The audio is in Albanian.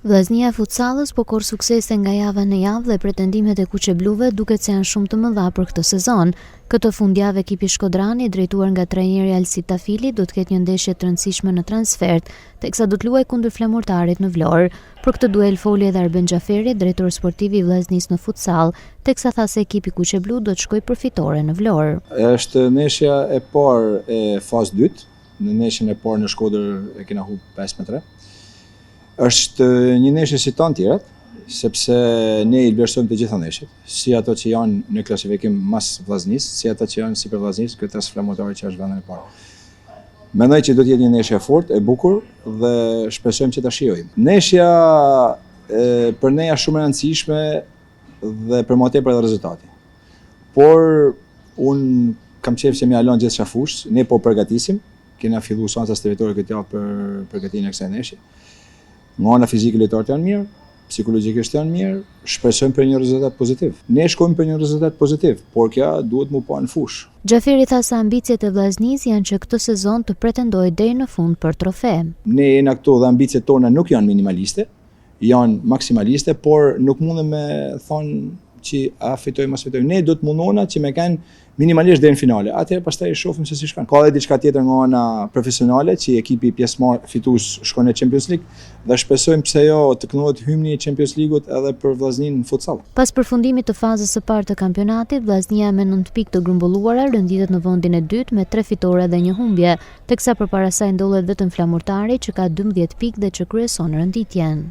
Vllaznia e futsalës po korr suksese nga java në javë dhe pretendimet e kuqebluve duket se janë shumë të mëdha për këtë sezon. Këtë fundjavë ekipi shkodrani, drejtuar nga trajneri Alcid Tafili, do të ketë një ndeshje të rëndësishme në transfert, teksa do të luajë kundër Flamurtarit në Vlorë. Për këtë duel foli edhe Arben Xhaferi, drejtori sportiv i vllaznisë në futsal, teksa tha se ekipi kuqeblu do të shkojë për fitore në Vlorë. Është ndeshja e parë e fazë 2. Në ndeshjen e parë në Shkodër e kena humbur 5-3. Është një ndeshje si të tjerat, sepse ne i vlerësojmë të gjitha ndeshjet, si ato që janë në klasifikim mas vllaznisë, si ato që janë sipër vllaznisë, këtë as Flamurtari që është vendin e parë. Mendoj që do të jetë një ndeshje e fortë, e bukur dhe shpresojmë që ta shijojmë. Ndeshja për ne është shumë e rëndësishme dhe për më tepër edhe rezultati. Por un kam qejf që më alon gjithçka fush, ne po përgatisim, kena filluar seanca stërvitore këtë javë për përgatitjen e kësaj ndeshje. Nga ana fizike lojtarët janë mirë, psikologjikisht janë mirë, shpresojmë për një rezultat pozitiv. Ne shkojmë për një rezultat pozitiv, por kjo duhet mu pa në fush. Xhaferi tha se ambicjet e vllaznisë janë që këtë sezon të pretendojë deri në fund për trofe. Ne jena këtu dhe ambicjet tona nuk janë minimaliste, janë maksimaliste, por nuk mundem me thonë që a fitojmë as fitojmë. Ne do të mundona që me kanë minimalisht deri në finale. Atëherë pastaj shohim se si shkon. Ka edhe diçka tjetër nga ana profesionale që ekipi pjesëmarr fitues shkon në Champions League dhe shpresojmë pse jo të kënohet hymni i Champions League-ut edhe për vllazninë në futsal. Pas përfundimit të fazës së parë të kampionatit, vllaznia me 9 pikë të grumbulluara rënditet në vendin e dytë me 3 fitore dhe 1 humbje, teksa përpara saj ndodhet vetëm Flamurtari që ka 12 pikë dhe që kryeson rënditjen.